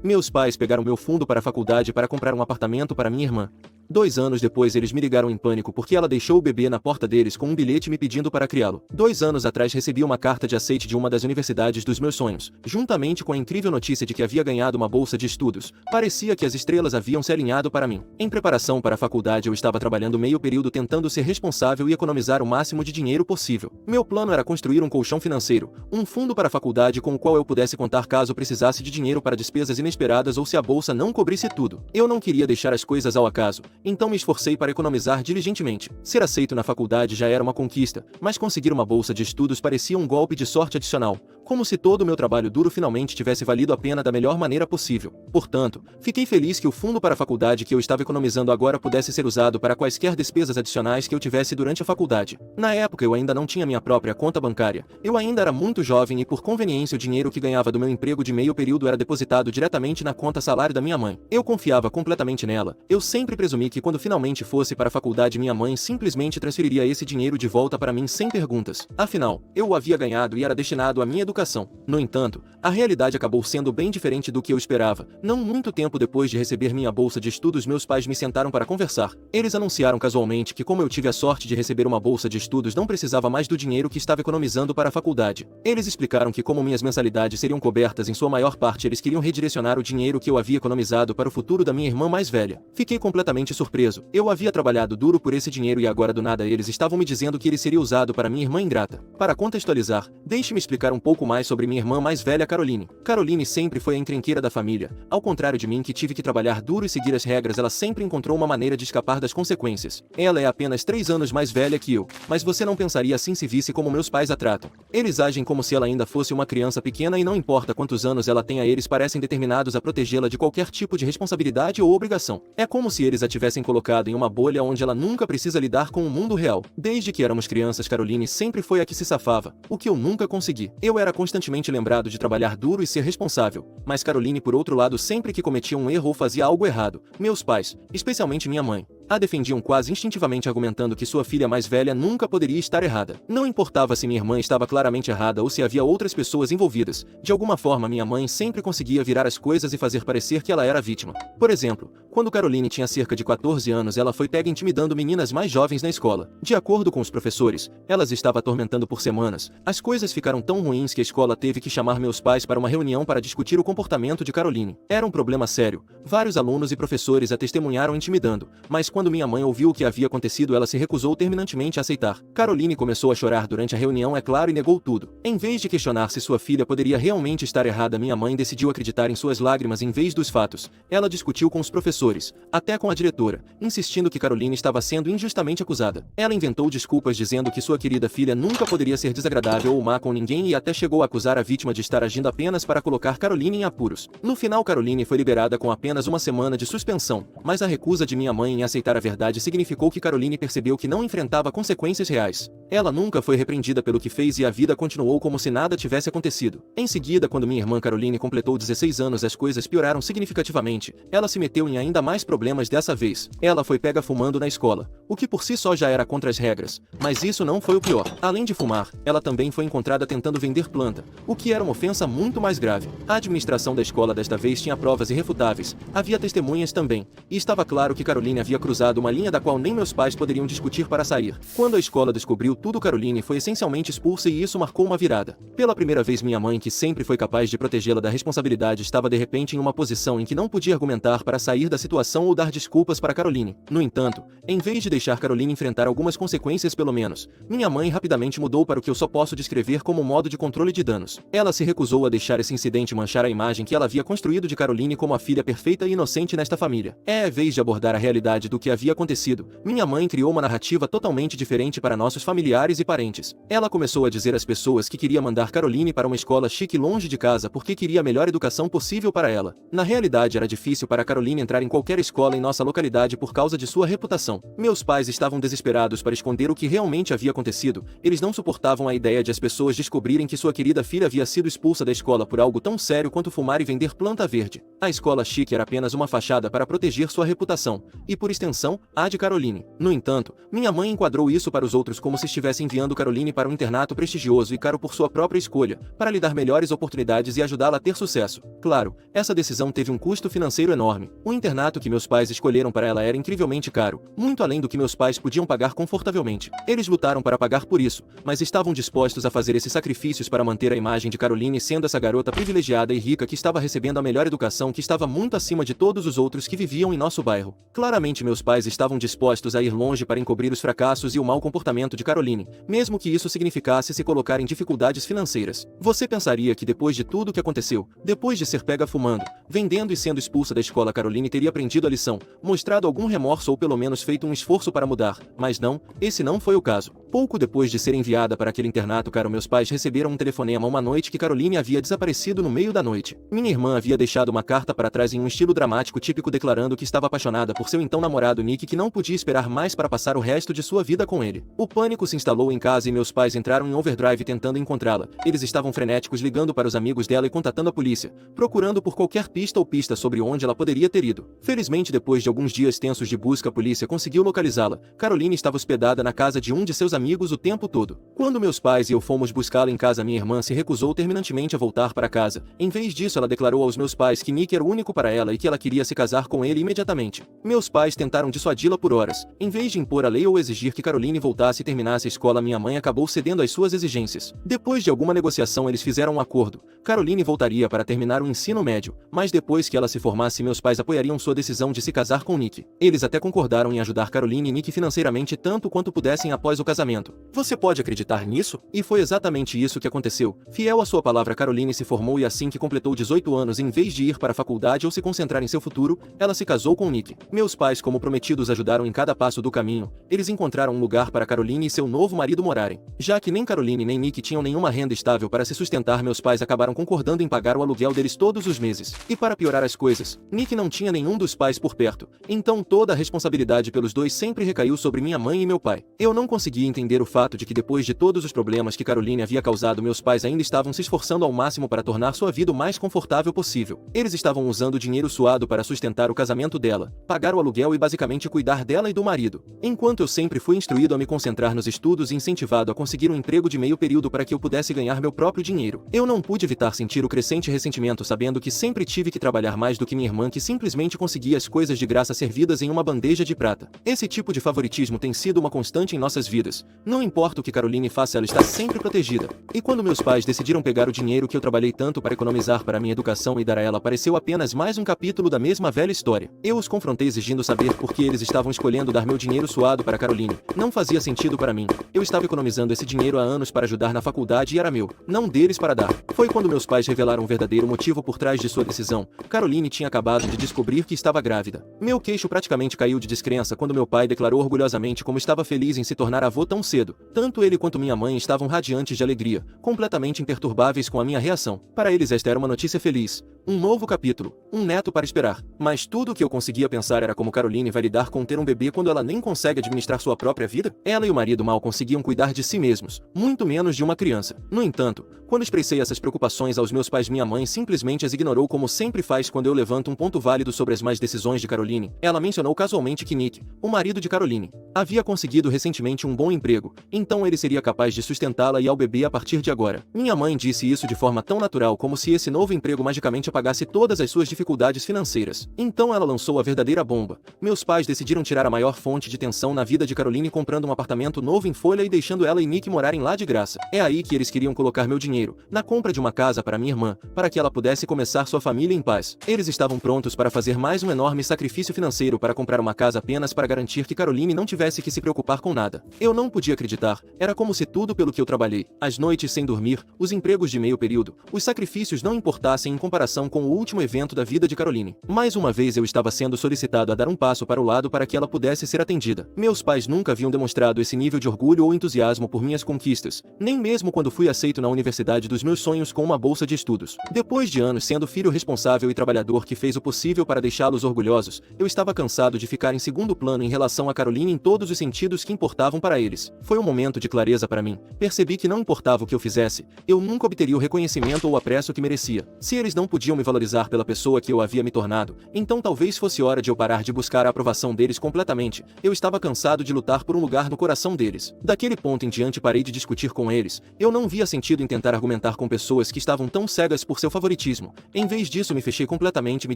Meus pais pegaram meu fundo para a faculdade para comprar um apartamento para minha irmã. 2 anos depois eles me ligaram em pânico porque ela deixou o bebê na porta deles com um bilhete me pedindo para criá-lo. 2 anos atrás recebi uma carta de aceite de uma das universidades dos meus sonhos, juntamente com a incrível notícia de que havia ganhado uma bolsa de estudos. Parecia que as estrelas haviam se alinhado para mim. Em preparação para a faculdade eu estava trabalhando meio período tentando ser responsável e economizar o máximo de dinheiro possível. Meu plano era construir um colchão financeiro, um fundo para a faculdade com o qual eu pudesse contar caso precisasse de dinheiro para despesas inesperadas ou se a bolsa não cobrisse tudo. Eu não queria deixar as coisas ao acaso, então me esforcei para economizar diligentemente. Ser aceito na faculdade já era uma conquista, mas conseguir uma bolsa de estudos parecia um golpe de sorte adicional, como se todo o meu trabalho duro finalmente tivesse valido a pena da melhor maneira possível. Portanto, fiquei feliz que o fundo para a faculdade que eu estava economizando agora pudesse ser usado para quaisquer despesas adicionais que eu tivesse durante a faculdade. Na época eu ainda não tinha minha própria conta bancária, eu ainda era muito jovem e por conveniência o dinheiro que ganhava do meu emprego de meio período era depositado diretamente na conta salário da minha mãe. Eu confiava completamente nela, eu sempre presumi que quando finalmente fosse para a faculdade minha mãe simplesmente transferiria esse dinheiro de volta para mim sem perguntas. Afinal, eu o havia ganhado e era destinado à minha educação. No entanto, a realidade acabou sendo bem diferente do que eu esperava. Não muito tempo depois de receber minha bolsa de estudos meus pais me sentaram para conversar. Eles anunciaram casualmente que como eu tive a sorte de receber uma bolsa de estudos não precisava mais do dinheiro que estava economizando para a faculdade. Eles explicaram que como minhas mensalidades seriam cobertas em sua maior parte eles queriam redirecionar o dinheiro que eu havia economizado para o futuro da minha irmã mais velha. Fiquei completamente surpreso. Eu havia trabalhado duro por esse dinheiro e agora do nada eles estavam me dizendo que ele seria usado para minha irmã ingrata. Para contextualizar, deixe-me explicar um pouco mais sobre minha irmã mais velha Caroline. Caroline sempre foi a encrenqueira da família. Ao contrário de mim que tive que trabalhar duro e seguir as regras, ela sempre encontrou uma maneira de escapar das consequências. Ela é apenas 3 anos mais velha que eu, mas você não pensaria assim se visse como meus pais a tratam. Eles agem como se ela ainda fosse uma criança pequena e não importa quantos anos ela tenha, eles parecem determinados a protegê-la de qualquer tipo de responsabilidade ou obrigação. É como se eles a tivessem colocado em uma bolha onde ela nunca precisa lidar com o mundo real. Desde que éramos crianças, Caroline sempre foi a que se safava, o que eu nunca consegui. Eu era constantemente lembrado de trabalhar duro e ser responsável, mas Caroline, por outro lado, sempre que cometia um erro ou fazia algo errado, meus pais, especialmente minha mãe, a defendiam quase instintivamente, argumentando que sua filha mais velha nunca poderia estar errada. Não importava se minha irmã estava claramente errada ou se havia outras pessoas envolvidas, de alguma forma minha mãe sempre conseguia virar as coisas e fazer parecer que ela era a vítima. Por exemplo, quando Caroline tinha cerca de 14 anos, ela foi pega intimidando meninas mais jovens na escola. De acordo com os professores, ela as estava atormentando por semanas. As coisas ficaram tão ruins que a escola teve que chamar meus pais para uma reunião para discutir o comportamento de Caroline. Era um problema sério. Vários alunos e professores a testemunharam intimidando, mas quando minha mãe ouviu o que havia acontecido, ela se recusou terminantemente a aceitar. Caroline começou a chorar durante a reunião, é claro, e negou tudo. Em vez de questionar se sua filha poderia realmente estar errada, minha mãe decidiu acreditar em suas lágrimas em vez dos fatos. Ela discutiu com os professores, até com a diretora, insistindo que Caroline estava sendo injustamente acusada. Ela inventou desculpas dizendo que sua querida filha nunca poderia ser desagradável ou má com ninguém e até chegou a acusar a vítima de estar agindo apenas para colocar Caroline em apuros. No final, Caroline foi liberada com apenas uma semana de suspensão, mas a recusa de minha mãe em aceitar a verdade significou que Caroline percebeu que não enfrentava consequências reais. Ela nunca foi repreendida pelo que fez e a vida continuou como se nada tivesse acontecido. Em seguida, quando minha irmã Caroline completou 16 anos, as coisas pioraram significativamente. Ela se meteu em ainda mais problemas dessa vez. Ela foi pega fumando na escola, o que por si só já era contra as regras. Mas isso não foi o pior. Além de fumar, ela também foi encontrada tentando vender planta, o que era uma ofensa muito mais grave. A administração da escola desta vez tinha provas irrefutáveis, havia testemunhas também, e estava claro que Caroline havia cruzado uma linha da qual nem meus pais poderiam discutir para sair. Quando a escola descobriu tudo, Caroline foi essencialmente expulsa e isso marcou uma virada. Pela primeira vez, minha mãe, que sempre foi capaz de protegê-la da responsabilidade, estava de repente em uma posição em que não podia argumentar para sair da situação ou dar desculpas para Caroline. No entanto, em vez de deixar Caroline enfrentar algumas consequências pelo menos, minha mãe rapidamente mudou para o que eu só posso descrever como modo de controle de danos. Ela se recusou a deixar esse incidente manchar a imagem que ela havia construído de Caroline como a filha perfeita e inocente nesta família. É vez de abordar a realidade do que havia acontecido. Minha mãe criou uma narrativa totalmente diferente para nossos familiares e parentes. Ela começou a dizer às pessoas que queria mandar Caroline para uma escola chique longe de casa porque queria a melhor educação possível para ela. Na realidade, era difícil para Caroline entrar em qualquer escola em nossa localidade por causa de sua reputação. Meus pais estavam desesperados para esconder o que realmente havia acontecido. Eles não suportavam a ideia de as pessoas descobrirem que sua querida filha havia sido expulsa da escola por algo tão sério quanto fumar e vender planta verde. A escola chique era era apenas uma fachada para proteger sua reputação, e por extensão, a de Caroline. No entanto, minha mãe enquadrou isso para os outros como se estivesse enviando Caroline para um internato prestigioso e caro por sua própria escolha, para lhe dar melhores oportunidades e ajudá-la a ter sucesso. Claro, essa decisão teve um custo financeiro enorme. O internato que meus pais escolheram para ela era incrivelmente caro, muito além do que meus pais podiam pagar confortavelmente. Eles lutaram para pagar por isso, mas estavam dispostos a fazer esses sacrifícios para manter a imagem de Caroline sendo essa garota privilegiada e rica que estava recebendo a melhor educação, que estava muito acima de todos os outros que viviam em nosso bairro. Claramente meus pais estavam dispostos a ir longe para encobrir os fracassos e o mau comportamento de Caroline, mesmo que isso significasse se colocar em dificuldades financeiras. Você pensaria que depois de tudo o que aconteceu, depois de ser pega fumando, vendendo e sendo expulsa da escola, Caroline teria aprendido a lição, mostrado algum remorso ou pelo menos feito um esforço para mudar, mas não, esse não foi o caso. Pouco depois de ser enviada para aquele internato caro, meus pais receberam um telefonema uma noite que Caroline havia desaparecido no meio da noite. Minha irmã havia deixado uma carta para trás em um estilo dramático típico, declarando que estava apaixonada por seu então namorado Nick, que não podia esperar mais para passar o resto de sua vida com ele. O pânico se instalou em casa e meus pais entraram em overdrive tentando encontrá-la. Eles estavam frenéticos, ligando para os amigos dela e contatando a polícia, procurando por qualquer pista ou pista sobre onde ela poderia ter ido. Felizmente, depois de alguns dias tensos de busca, a polícia conseguiu localizá-la. Caroline estava hospedada na casa de um de seus amigos o tempo todo. Quando meus pais e eu fomos buscá-la em casa, minha irmã se recusou terminantemente a voltar para casa. Em vez disso, ela declarou aos meus pais que Nick era o único para ela e que ela queria se casar com ele imediatamente. Meus pais tentaram dissuadi-la por horas. Em vez de impor a lei ou exigir que Caroline voltasse e terminasse a escola, minha mãe acabou cedendo às suas exigências. Depois de alguma negociação, eles fizeram um acordo. Caroline voltaria para terminar o ensino médio, mas depois que ela se formasse, meus pais apoiariam sua decisão de se casar com Nick. Eles até concordaram em ajudar Caroline e Nick financeiramente tanto quanto pudessem após o casamento. Você pode acreditar nisso? E foi exatamente isso que aconteceu. Fiel à sua palavra, Caroline se formou e assim que completou 18 anos, em vez de ir para a faculdade ou se concentrar em seu futuro, ela se casou com Nick. Meus pais, como prometidos, ajudaram em cada passo do caminho. Eles encontraram um lugar para Caroline e seu novo marido morarem. Já que nem Caroline nem Nick tinham nenhuma renda estável para se sustentar, meus pais acabaram concordando em pagar o aluguel deles todos os meses. E para piorar as coisas, Nick não tinha nenhum dos pais por perto. Então toda a responsabilidade pelos dois sempre recaiu sobre minha mãe e meu pai. Eu não conseguia entender o fato de que depois de todos os problemas que Caroline havia causado, meus pais ainda estavam se esforçando ao máximo para tornar sua vida o mais confortável possível. Eles estavam usando o dinheiro suado para sustentar o casamento dela, pagar o aluguel e basicamente cuidar dela e do marido. Enquanto eu sempre fui instruído a me concentrar nos estudos e incentivado a conseguir um emprego de meio período para que eu pudesse ganhar meu próprio dinheiro, eu não pude evitar sentir o crescente ressentimento sabendo que sempre tive que trabalhar mais do que minha irmã, que simplesmente conseguia as coisas de graça servidas em uma bandeja de prata. Esse tipo de favoritismo tem sido uma constante em nossas vidas. Não importa o que Caroline faça, ela está sempre protegida. E quando meus pais decidiram pegar o dinheiro que eu trabalhei tanto para economizar para minha educação e dar a ela, pareceu apenas mais um capítulo da mesma velha história. Eu os confrontei exigindo saber por que eles estavam escolhendo dar meu dinheiro suado para Caroline. Não fazia sentido para mim. Eu estava economizando esse dinheiro há anos para ajudar na faculdade e era meu, não deles, para dar. Foi quando meus pais revelaram o verdadeiro motivo por trás de sua decisão. Caroline tinha acabado de descobrir que estava grávida. Meu queixo praticamente caiu de descrença quando meu pai declarou orgulhosamente como estava feliz em se tornar avô tão cedo. Tanto ele quanto minha mãe estavam radiantes de alegria, completamente imperturbáveis com a minha reação. Para eles esta era uma notícia feliz. Um novo capítulo, um neto para esperar. Mas tudo o que eu conseguia pensar era como Caroline vai lidar com ter um bebê quando ela nem consegue administrar sua própria vida? Ela e o marido mal conseguiam cuidar de si mesmos, muito menos de uma criança. No entanto, quando expressei essas preocupações aos meus pais, minha mãe simplesmente as ignorou, como sempre faz quando eu levanto um ponto válido sobre as más decisões de Caroline. Ela mencionou casualmente que Nick, o marido de Caroline, havia conseguido recentemente um bom emprego, então ele seria capaz de sustentá-la e ao bebê a partir de agora. Minha mãe disse isso de forma tão natural, como se esse novo emprego magicamente apagasse todas as suas dificuldades financeiras. Então ela lançou a verdadeira bomba. Meus pais decidiram tirar a maior fonte de tensão na vida de Caroline comprando um apartamento novo em Folha e deixando ela e Nick morarem lá de graça. É aí que eles queriam colocar meu dinheiro, na compra de uma casa para minha irmã, para que ela pudesse começar sua família em paz. Eles estavam prontos para fazer mais um enorme sacrifício financeiro para comprar uma casa apenas para garantir que Caroline não tivesse que se preocupar com nada. Eu não podia acreditar. Era como se tudo pelo que eu trabalhei, as noites sem dormir, os empregos de meio período, os sacrifícios não importassem em comparação com o último evento da vida de Caroline. Mais uma vez eu estava sendo solicitado a dar um passo para o lado para que ela pudesse ser atendida. Meus pais nunca haviam demonstrado esse nível de orgulho ou entusiasmo por minhas conquistas, nem mesmo quando fui aceito na universidade dos meus sonhos com uma bolsa de estudos. Depois de anos sendo filho responsável e trabalhador que fez o possível para deixá-los orgulhosos, eu estava cansado de ficar em segundo plano em relação a Caroline em todos os sentidos que importavam para eles. Foi um momento de clareza para mim. Percebi que não importava o que eu fizesse, eu nunca obteria o reconhecimento ou o apreço que merecia. Se eles não podiam me valorizar pela pessoa pessoa que eu havia me tornado, então talvez fosse hora de eu parar de buscar a aprovação deles completamente. Eu estava cansado de lutar por um lugar no coração deles. Daquele ponto em diante parei de discutir com eles. Eu não via sentido em tentar argumentar com pessoas que estavam tão cegas por seu favoritismo. Em vez disso, me fechei completamente, me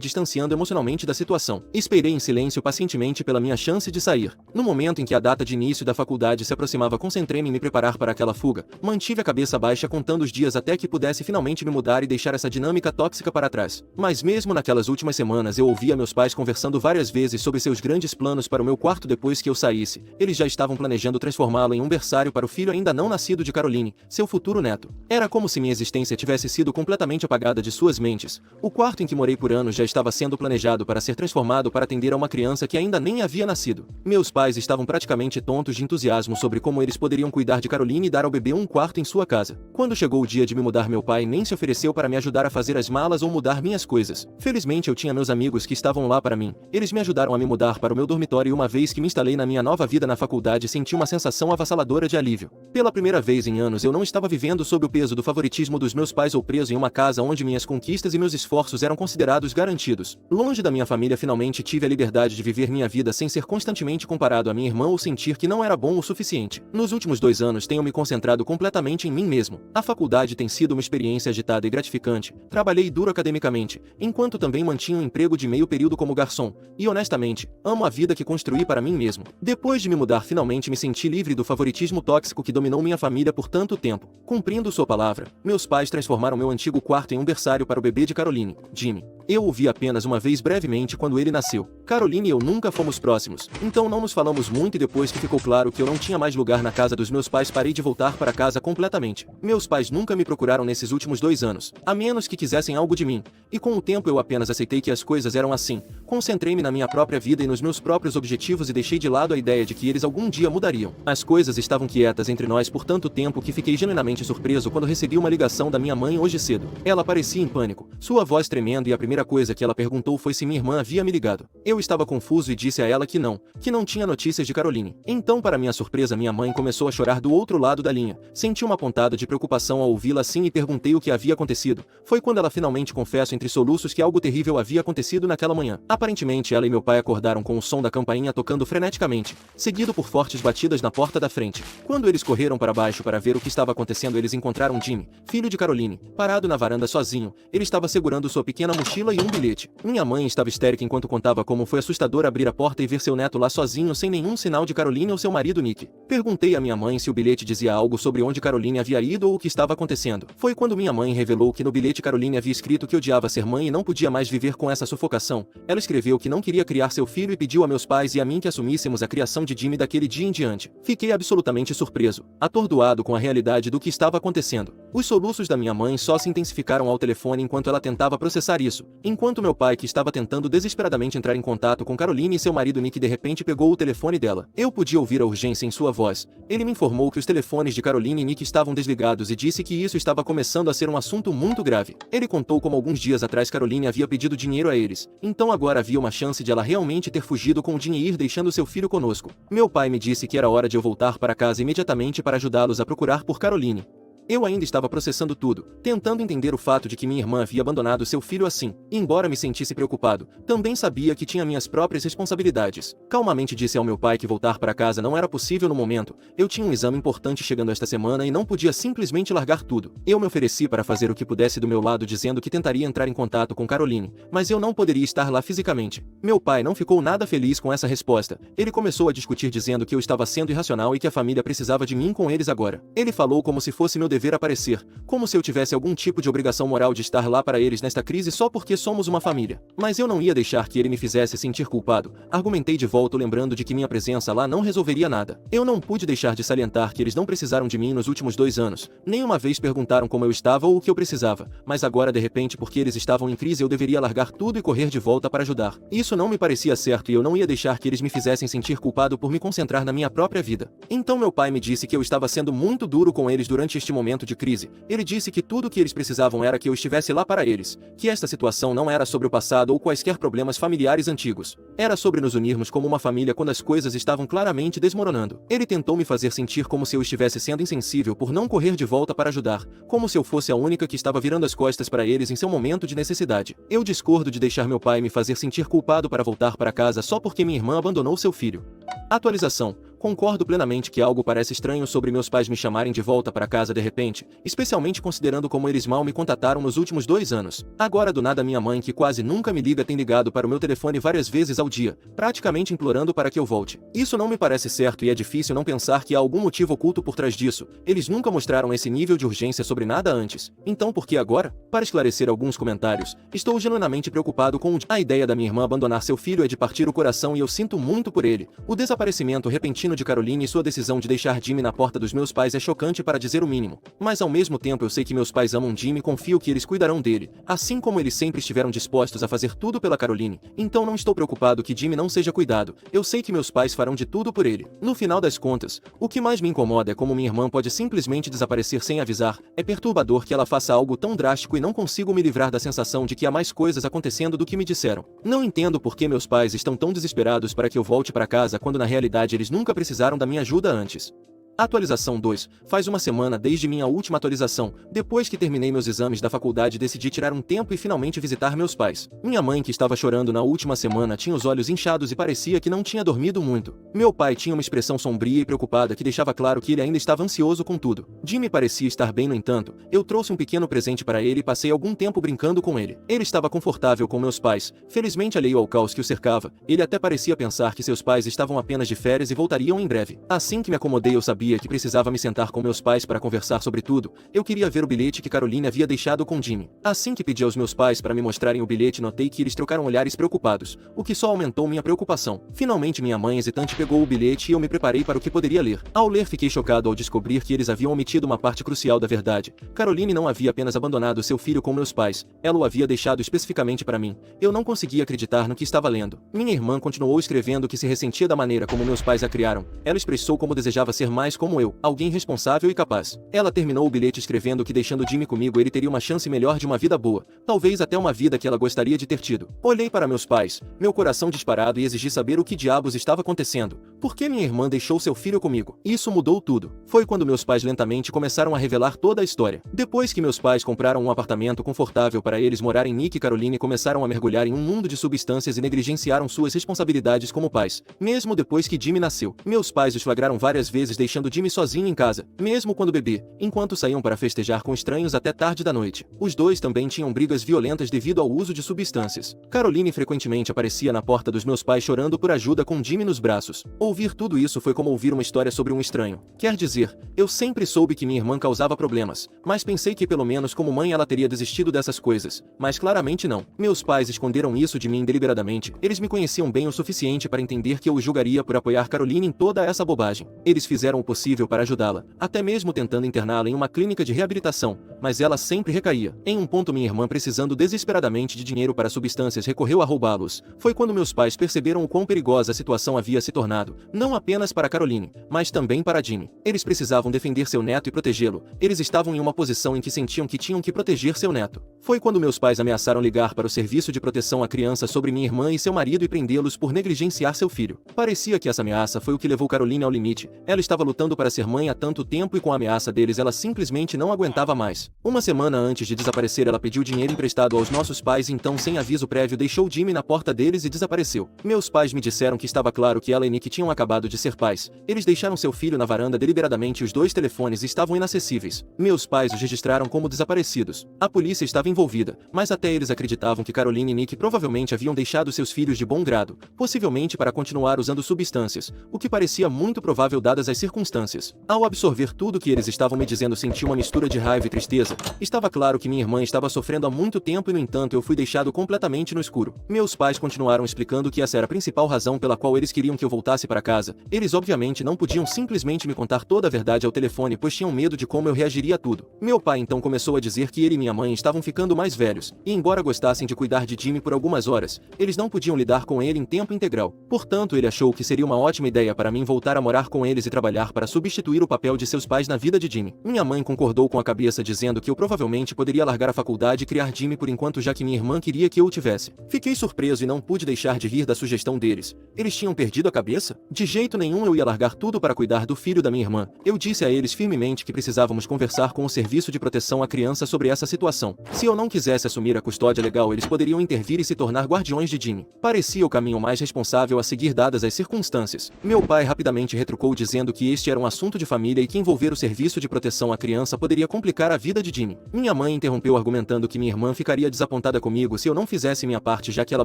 distanciando emocionalmente da situação. Esperei em silêncio pacientemente pela minha chance de sair. No momento em que a data de início da faculdade se aproximava, concentrei-me em me preparar para aquela fuga. Mantive a cabeça baixa contando os dias até que pudesse finalmente me mudar e deixar essa dinâmica tóxica para trás. Mas mesmo naquelas últimas semanas eu ouvia meus pais conversando várias vezes sobre seus grandes planos para o meu quarto depois que eu saísse. Eles já estavam planejando transformá-lo em um berçário para o filho ainda não nascido de Caroline, seu futuro neto. Era como se minha existência tivesse sido completamente apagada de suas mentes. O quarto em que morei por anos já estava sendo planejado para ser transformado para atender a uma criança que ainda nem havia nascido. Meus pais estavam praticamente tontos de entusiasmo sobre como eles poderiam cuidar de Caroline e dar ao bebê um quarto em sua casa. Quando chegou o dia de me mudar, meu pai nem se ofereceu para me ajudar a fazer as malas ou mudar minhas coisas. Felizmente eu tinha meus amigos que estavam lá para mim. Eles me ajudaram a me mudar para o meu dormitório e uma vez que me instalei na minha nova vida na faculdade, senti uma sensação avassaladora de alívio. Pela primeira vez em anos eu não estava vivendo sob o peso do favoritismo dos meus pais ou preso em uma casa onde minhas conquistas e meus esforços eram considerados garantidos. Longe da minha família, finalmente tive a liberdade de viver minha vida sem ser constantemente comparado a minha irmã ou sentir que não era bom o suficiente. Nos últimos 2 anos tenho me concentrado completamente em mim mesmo. A faculdade tem sido uma experiência agitada e gratificante. Trabalhei duro academicamente, enquanto também mantinha um emprego de meio período como garçom. E honestamente, amo a vida que construí para mim mesmo. Depois de me mudar, finalmente me senti livre do favoritismo tóxico que dominou minha família por tanto tempo. Cumprindo sua palavra, meus pais transformaram meu antigo quarto em um berçário para o bebê de Caroline, Jimmy. Eu o vi apenas uma vez brevemente quando ele nasceu. Caroline e eu nunca fomos próximos, então não nos falamos muito, e depois que ficou claro que eu não tinha mais lugar na casa dos meus pais, parei de voltar para casa completamente. Meus pais nunca me procuraram nesses últimos 2 anos, a menos que quisessem algo de mim, e com o tempo eu apenas aceitei que as coisas eram assim. Concentrei-me na minha própria vida e nos meus próprios objetivos e deixei de lado a ideia de que eles algum dia mudariam. As coisas estavam quietas entre nós por tanto tempo que fiquei genuinamente surpreso quando recebi uma ligação da minha mãe hoje cedo. Ela parecia em pânico, sua voz tremendo, e a primeira coisa que ela perguntou foi se minha irmã havia me ligado. Eu estava confuso e disse a ela que não tinha notícias de Caroline. Então, para minha surpresa, minha mãe começou a chorar do outro lado da linha. Senti uma pontada de preocupação ao ouvi-la assim e perguntei o que havia acontecido. Foi quando ela finalmente confessou entre soluços que algo terrível havia acontecido naquela manhã. Aparentemente, ela e meu pai acordaram com o som da campainha tocando freneticamente, seguido por fortes batidas na porta da frente. Quando eles correram para baixo para ver o que estava acontecendo, eles encontraram Jimmy, filho de Caroline, parado na varanda sozinho. Ele estava segurando sua pequena mochila e um bilhete. Minha mãe estava histérica enquanto contava como foi assustador abrir a porta e ver seu neto lá sozinho sem nenhum sinal de Caroline ou seu marido Nick. Perguntei à minha mãe se o bilhete dizia algo sobre onde Caroline havia ido ou o que estava acontecendo. Foi quando minha mãe revelou que no bilhete Caroline havia escrito que odiava ser mãe e não podia mais viver com essa sufocação. Ela escreveu que não queria criar seu filho e pediu a meus pais e a mim que assumíssemos a criação de Jimmy daquele dia em diante. Fiquei absolutamente surpreso, atordoado com a realidade do que estava acontecendo. Os soluços da minha mãe só se intensificaram ao telefone enquanto ela tentava processar isso, enquanto meu pai, que estava tentando desesperadamente entrar em contato com Caroline e seu marido Nick, de repente pegou o telefone dela. Eu podia ouvir a urgência em sua voz. Ele me informou que os telefones de Caroline e Nick estavam desligados e disse que isso estava começando a ser um assunto muito grave. Ele contou como alguns dias atrás Caroline havia pedido dinheiro a eles, então agora havia uma chance de ela realmente ter fugido com o dinheiro e ir deixando seu filho conosco. Meu pai me disse que era hora de eu voltar para casa imediatamente para ajudá-los a procurar por Caroline. Eu ainda estava processando tudo, tentando entender o fato de que minha irmã havia abandonado seu filho assim. E embora me sentisse preocupado, também sabia que tinha minhas próprias responsabilidades. Calmamente disse ao meu pai que voltar para casa não era possível no momento. Eu tinha um exame importante chegando esta semana e não podia simplesmente largar tudo. Eu me ofereci para fazer o que pudesse do meu lado, dizendo que tentaria entrar em contato com Caroline, mas eu não poderia estar lá fisicamente. Meu pai não ficou nada feliz com essa resposta. Ele começou a discutir dizendo que eu estava sendo irracional e que a família precisava de mim com eles agora. Ele falou como se fosse meu dever aparecer, como se eu tivesse algum tipo de obrigação moral de estar lá para eles nesta crise só porque somos uma família. Mas eu não ia deixar que ele me fizesse sentir culpado. Argumentei de volta, lembrando de que minha presença lá não resolveria nada. Eu não pude deixar de salientar que eles não precisaram de mim nos últimos 2 anos. Nenhuma vez perguntaram como eu estava ou o que eu precisava. Mas agora, de repente, porque eles estavam em crise, eu deveria largar tudo e correr de volta para ajudar. Isso não me parecia certo e eu não ia deixar que eles me fizessem sentir culpado por me concentrar na minha própria vida. Então meu pai me disse que eu estava sendo muito duro com eles durante este momento momento de crise. Ele disse que tudo o que eles precisavam era que eu estivesse lá para eles, que esta situação não era sobre o passado ou quaisquer problemas familiares antigos. Era sobre nos unirmos como uma família quando as coisas estavam claramente desmoronando. Ele tentou me fazer sentir como se eu estivesse sendo insensível por não correr de volta para ajudar, como se eu fosse a única que estava virando as costas para eles em seu momento de necessidade. Eu discordo de deixar meu pai me fazer sentir culpado para voltar para casa só porque minha irmã abandonou seu filho. Atualização. Concordo plenamente que algo parece estranho sobre meus pais me chamarem de volta para casa de repente, especialmente considerando como eles mal me contataram nos últimos 2 anos. Agora do nada minha mãe, que quase nunca me liga, tem ligado para o meu telefone várias vezes ao dia, praticamente implorando para que eu volte. Isso não me parece certo e é difícil não pensar que há algum motivo oculto por trás disso. Eles nunca mostraram esse nível de urgência sobre nada antes. Então por que agora? Para esclarecer alguns comentários, estou genuinamente preocupado com a ideia da minha irmã abandonar seu filho é de partir o coração e eu sinto muito por ele. O desaparecimento repentino de Caroline e sua decisão de deixar Jimmy na porta dos meus pais é chocante para dizer o mínimo. Mas ao mesmo tempo eu sei que meus pais amam Jimmy e confio que eles cuidarão dele, assim como eles sempre estiveram dispostos a fazer tudo pela Caroline. Então não estou preocupado que Jimmy não seja cuidado, eu sei que meus pais farão de tudo por ele. No final das contas, o que mais me incomoda é como minha irmã pode simplesmente desaparecer sem avisar. É perturbador que ela faça algo tão drástico e não consigo me livrar da sensação de que há mais coisas acontecendo do que me disseram. Não entendo por que meus pais estão tão desesperados para que eu volte para casa quando na realidade eles nunca precisaram da minha ajuda antes. Atualização 2. Faz uma semana desde minha última atualização. Depois que terminei meus exames da faculdade, decidi tirar um tempo e finalmente visitar meus pais. Minha mãe, que estava chorando na última semana, tinha os olhos inchados e parecia que não tinha dormido muito. Meu pai tinha uma expressão sombria e preocupada que deixava claro que ele ainda estava ansioso com tudo. Jimmy parecia estar bem, no entanto. Eu trouxe um pequeno presente para ele e passei algum tempo brincando com ele. Ele estava confortável com meus pais, felizmente alheio ao caos que o cercava. Ele até parecia pensar que seus pais estavam apenas de férias e voltariam em breve. Assim que me acomodei, eu sabia que precisava me sentar com meus pais para conversar sobre tudo. Eu queria ver o bilhete que Caroline havia deixado com Jimmy. Assim que pedi aos meus pais para me mostrarem o bilhete, notei que eles trocaram olhares preocupados, o que só aumentou minha preocupação. Finalmente minha mãe hesitante pegou o bilhete e eu me preparei para o que poderia ler. Ao ler, fiquei chocado ao descobrir que eles haviam omitido uma parte crucial da verdade. Caroline não havia apenas abandonado seu filho com meus pais, ela o havia deixado especificamente para mim. Eu não conseguia acreditar no que estava lendo. Minha irmã continuou escrevendo que se ressentia da maneira como meus pais a criaram. Ela expressou como desejava ser mais como eu, alguém responsável e capaz. Ela terminou o bilhete escrevendo que deixando Jimmy comigo ele teria uma chance melhor de uma vida boa, talvez até uma vida que ela gostaria de ter tido. Olhei para meus pais, meu coração disparado, e exigi saber o que diabos estava acontecendo. Por que minha irmã deixou seu filho comigo? Isso mudou tudo. Foi quando meus pais lentamente começaram a revelar toda a história. Depois que meus pais compraram um apartamento confortável para eles morarem, Nick e Caroline começaram a mergulhar em um mundo de substâncias e negligenciaram suas responsabilidades como pais. Mesmo depois que Jimmy nasceu, meus pais os flagraram várias vezes deixando Jimmy sozinho em casa, mesmo quando bebê, enquanto saíam para festejar com estranhos até tarde da noite. Os dois também tinham brigas violentas devido ao uso de substâncias. Caroline frequentemente aparecia na porta dos meus pais chorando por ajuda com Jimmy nos braços. Ouvir tudo isso foi como ouvir uma história sobre um estranho. Quer dizer, eu sempre soube que minha irmã causava problemas, mas pensei que pelo menos como mãe ela teria desistido dessas coisas. Mas claramente não. Meus pais esconderam isso de mim deliberadamente. Eles me conheciam bem o suficiente para entender que eu os julgaria por apoiar Caroline em toda essa bobagem. Eles fizeram o possível para ajudá-la, até mesmo tentando interná-la em uma clínica de reabilitação, mas ela sempre recaía. Em um ponto, minha irmã, precisando desesperadamente de dinheiro para substâncias, recorreu a roubá-los. Foi quando meus pais perceberam o quão perigosa a situação havia se tornado, não apenas para Caroline, mas também para Jimmy. Eles precisavam defender seu neto e protegê-lo. Eles estavam em uma posição em que sentiam que tinham que proteger seu neto. Foi quando meus pais ameaçaram ligar para o Serviço de Proteção à Criança sobre minha irmã e seu marido e prendê-los por negligenciar seu filho. Parecia que essa ameaça foi o que levou Caroline ao limite. Ela estava lutando para ser mãe há tanto tempo e com a ameaça deles ela simplesmente não aguentava mais. Uma semana antes de desaparecer, ela pediu dinheiro emprestado aos nossos pais, então sem aviso prévio deixou Jimmy na porta deles e desapareceu. Meus pais me disseram que estava claro que ela e Nick tinham acabado de ser pais. Eles deixaram seu filho na varanda deliberadamente e os dois telefones estavam inacessíveis. Meus pais os registraram como desaparecidos. A polícia estava envolvida, mas até eles acreditavam que Caroline e Nick provavelmente haviam deixado seus filhos de bom grado, possivelmente para continuar usando substâncias, o que parecia muito provável dadas as circunstâncias. Ao absorver tudo que eles estavam me dizendo, senti uma mistura de raiva e tristeza. Estava claro que minha irmã estava sofrendo há muito tempo e, no entanto, eu fui deixado completamente no escuro. Meus pais continuaram explicando que essa era a principal razão pela qual eles queriam que eu voltasse para para casa, eles obviamente não podiam simplesmente me contar toda a verdade ao telefone, pois tinham medo de como eu reagiria a tudo. Meu pai então começou a dizer que ele e minha mãe estavam ficando mais velhos, e embora gostassem de cuidar de Jimmy por algumas horas, eles não podiam lidar com ele em tempo integral. Portanto, ele achou que seria uma ótima ideia para mim voltar a morar com eles e trabalhar para substituir o papel de seus pais na vida de Jimmy. Minha mãe concordou com a cabeça, dizendo que eu provavelmente poderia largar a faculdade e criar Jimmy por enquanto, já que minha irmã queria que eu o tivesse. Fiquei surpreso e não pude deixar de rir da sugestão deles. Eles tinham perdido a cabeça? De jeito nenhum eu ia largar tudo para cuidar do filho da minha irmã. Eu disse a eles firmemente que precisávamos conversar com o Serviço de Proteção à Criança sobre essa situação. Se eu não quisesse assumir a custódia legal, eles poderiam intervir e se tornar guardiões de Jimmy. Parecia o caminho mais responsável a seguir dadas as circunstâncias. Meu pai rapidamente retrucou, dizendo que este era um assunto de família e que envolver o Serviço de Proteção à Criança poderia complicar a vida de Jimmy. Minha mãe interrompeu argumentando que minha irmã ficaria desapontada comigo se eu não fizesse minha parte, já que ela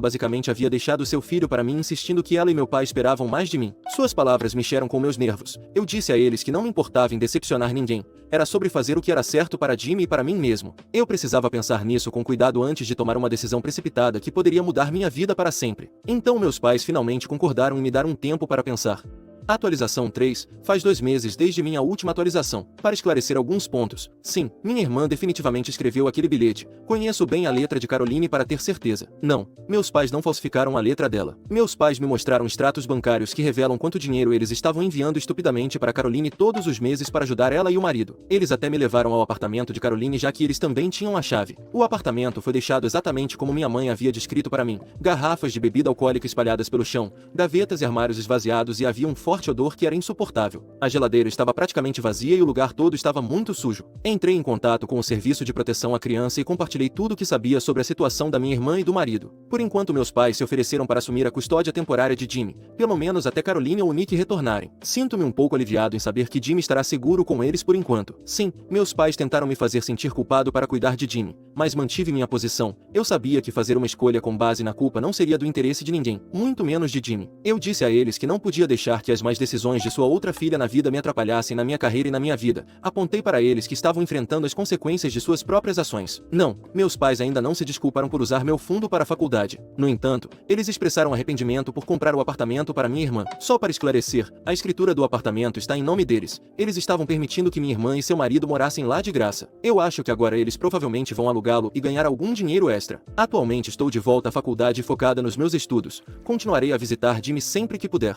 basicamente havia deixado seu filho para mim, insistindo que ela e meu pai esperavam mais de mim. Suas palavras mexeram com meus nervos. Eu disse a eles que não me importava em decepcionar ninguém. Era sobre fazer o que era certo para Jimmy e para mim mesmo. Eu precisava pensar nisso com cuidado antes de tomar uma decisão precipitada que poderia mudar minha vida para sempre. Então meus pais finalmente concordaram em me dar um tempo para pensar. Atualização 3. Faz 2 meses desde minha última atualização. Para esclarecer alguns pontos. Sim, minha irmã definitivamente escreveu aquele bilhete. Conheço bem a letra de Caroline para ter certeza. Não, meus pais não falsificaram a letra dela. Meus pais me mostraram extratos bancários que revelam quanto dinheiro eles estavam enviando estupidamente para Caroline todos os meses para ajudar ela e o marido. Eles até me levaram ao apartamento de Caroline, já que eles também tinham a chave. O apartamento foi deixado exatamente como minha mãe havia descrito para mim. Garrafas de bebida alcoólica espalhadas pelo chão, gavetas e armários esvaziados, e havia um forte odor que era insuportável. A geladeira estava praticamente vazia e o lugar todo estava muito sujo. Entrei em contato com o Serviço de Proteção à Criança e compartilhei tudo o que sabia sobre a situação da minha irmã e do marido. Por enquanto, meus pais se ofereceram para assumir a custódia temporária de Jimmy, pelo menos até Caroline ou Nick retornarem. Sinto-me um pouco aliviado em saber que Jimmy estará seguro com eles por enquanto. Sim, meus pais tentaram me fazer sentir culpado para cuidar de Jimmy, mas mantive minha posição. Eu sabia que fazer uma escolha com base na culpa não seria do interesse de ninguém, muito menos de Jimmy. Eu disse a eles que não podia deixar que as más decisões de sua outra filha na vida me atrapalhassem na minha carreira e na minha vida. Apontei para eles que estavam enfrentando as consequências de suas próprias ações. Não, meus pais ainda não se desculparam por usar meu fundo para a faculdade. No entanto, eles expressaram arrependimento por comprar o apartamento para minha irmã. Só para esclarecer, a escritura do apartamento está em nome deles. Eles estavam permitindo que minha irmã e seu marido morassem lá de graça. Eu acho que agora eles provavelmente vão alugá-lo e ganhar algum dinheiro extra. Atualmente estou de volta à faculdade focada nos meus estudos. Continuarei a visitar Jimmy sempre que puder.